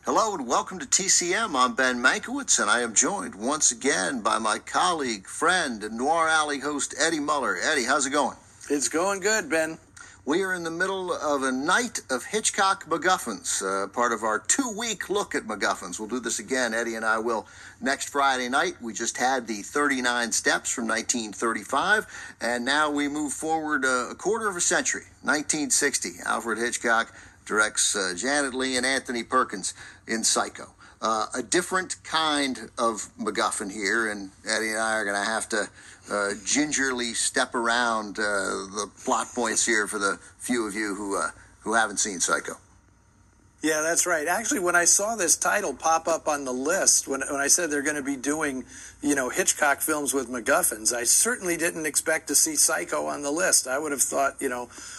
Hello and welcome to TCM. I'm Ben Mankiewicz, and I am joined once again by my colleague, friend, and Noir Alley host, Eddie Muller. Eddie, how's it going? It's going good, Ben. We are in the middle of a night of Hitchcock McGuffins, part of our 2-week look at McGuffins. We'll do this again, Eddie and I will, next Friday night. We just had the 39 Steps from 1935, and now we move forward a quarter of a century, 1960. Alfred Hitchcock directs Janet Leigh and Anthony Perkins in Psycho. A different kind of MacGuffin here, and Eddie and I are going to have to gingerly step around the plot points here for the few of you who haven't seen Psycho. Yeah, that's right. Actually, when I saw this title pop up on the list, when I said they're going to be doing, Hitchcock films with MacGuffins, I certainly didn't expect to see Psycho on the list. I would have thought,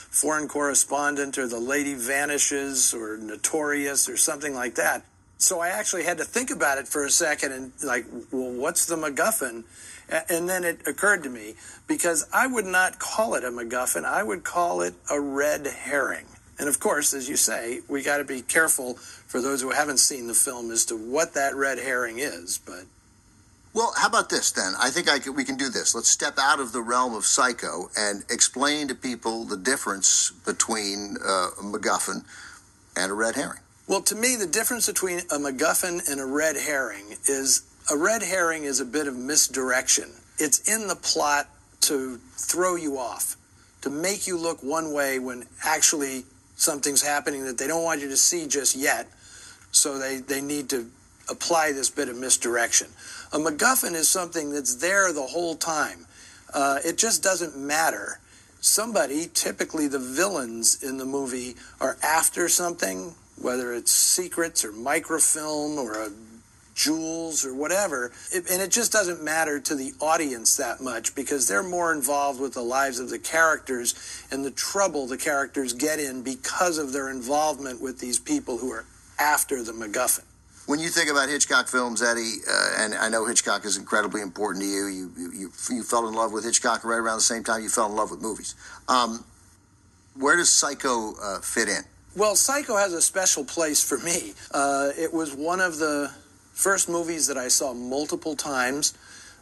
Foreign Correspondent or The Lady Vanishes or Notorious or something like that. So I actually had to think about it for a second and what's the MacGuffin? And then it occurred to me, because I would not call it a MacGuffin, I would call it a red herring. And of course, as you say, we got to be careful for those who haven't seen the film as to what that red herring is. But well, how about this then? I think we can do this. Let's step out of the realm of Psycho and explain to people the difference between a MacGuffin and a red herring. Well, to me, the difference between a MacGuffin and a red herring is a red herring is a bit of misdirection. It's in the plot to throw you off, to make you look one way when actually something's happening that they don't want you to see just yet, so they need to apply this bit of misdirection. A MacGuffin is something that's there the whole time. It just doesn't matter. Somebody, typically the villains in the movie, are after something, whether it's secrets or microfilm or jewels or whatever, and it just doesn't matter to the audience that much because they're more involved with the lives of the characters and the trouble the characters get in because of their involvement with these people who are after the MacGuffin. When you think about Hitchcock films, Eddie, and I know Hitchcock is incredibly important to you, you fell in love with Hitchcock right around the same time you fell in love with movies. Where does Psycho fit in? Well, Psycho has a special place for me. It was one of the first movies that I saw multiple times.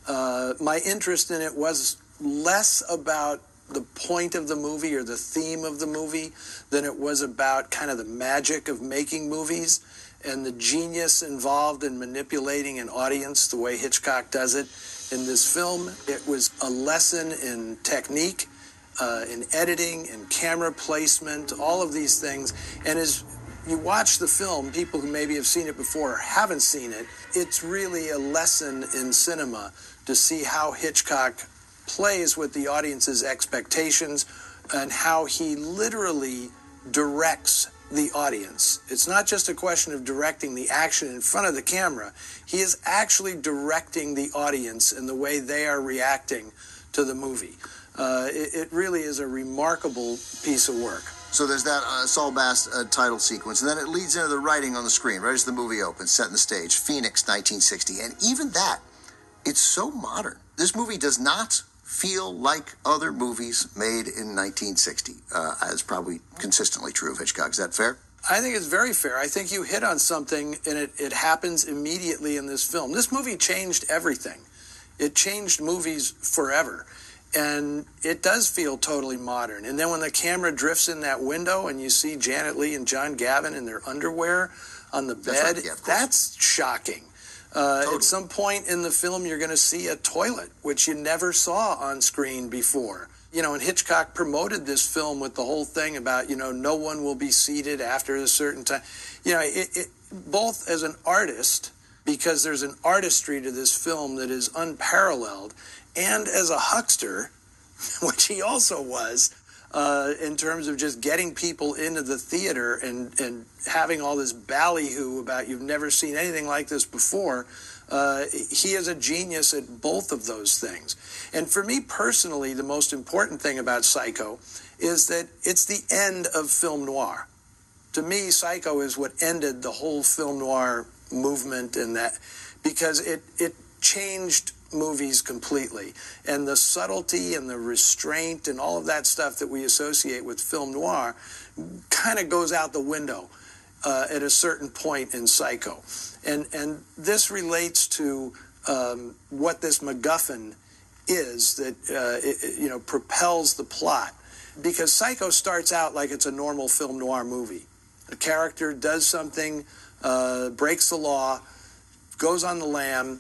My interest in it was less about the point of the movie or the theme of the movie than it was about kind of the magic of making movies and the genius involved in manipulating an audience the way Hitchcock does it. In this film, it was a lesson in technique, in editing, in camera placement, all of these things. And as you watch the film, people who maybe have seen it before or haven't seen it, it's really a lesson in cinema to see how Hitchcock plays with the audience's expectations and how he literally directs the audience. It's not just a question of directing the action in front of the camera. He is actually directing the audience in the way they are reacting to the movie. It really is a remarkable piece of work. So there's that Saul Bass title sequence, and then it leads into the writing on the screen, right as the movie opens, setting the stage, Phoenix, 1960. And even that, it's so modern. This movie does not feel like other movies made in 1960. As probably consistently true of Hitchcock. Is that fair? I think it's very fair. I think you hit on something, and it happens immediately in this film. This movie changed everything. It changed movies forever. And it does feel totally modern. And then when the camera drifts in that window and you see Janet Leigh and John Gavin in their underwear on the bed, that's shocking. Totally. At some point in the film, you're going to see a toilet, which you never saw on screen before. And Hitchcock promoted this film with the whole thing about, no one will be seated after a certain time. Both as an artist, because there's an artistry to this film that is unparalleled, and as a huckster, which he also was, in terms of just getting people into the theater and having all this ballyhoo about you've never seen anything like this before, he is a genius at both of those things. And for me personally, the most important thing about Psycho is that it's the end of film noir. To me, Psycho is what ended the whole film noir movement, and that because it changed movies completely, and the subtlety and the restraint and all of that stuff that we associate with film noir kind of goes out the window. at a certain point in Psycho. And this relates to what this MacGuffin is that propels the plot. Because Psycho starts out like it's a normal film noir movie. A character does something, breaks the law, goes on the lam,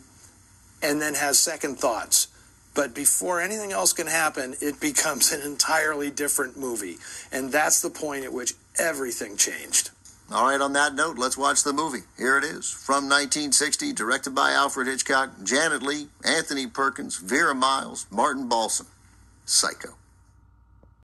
and then has second thoughts. But before anything else can happen, it becomes an entirely different movie. And that's the point at which everything changed. All right, on that note, let's watch the movie. Here it is, from 1960, directed by Alfred Hitchcock, Janet Leigh, Anthony Perkins, Vera Miles, Martin Balsam, Psycho.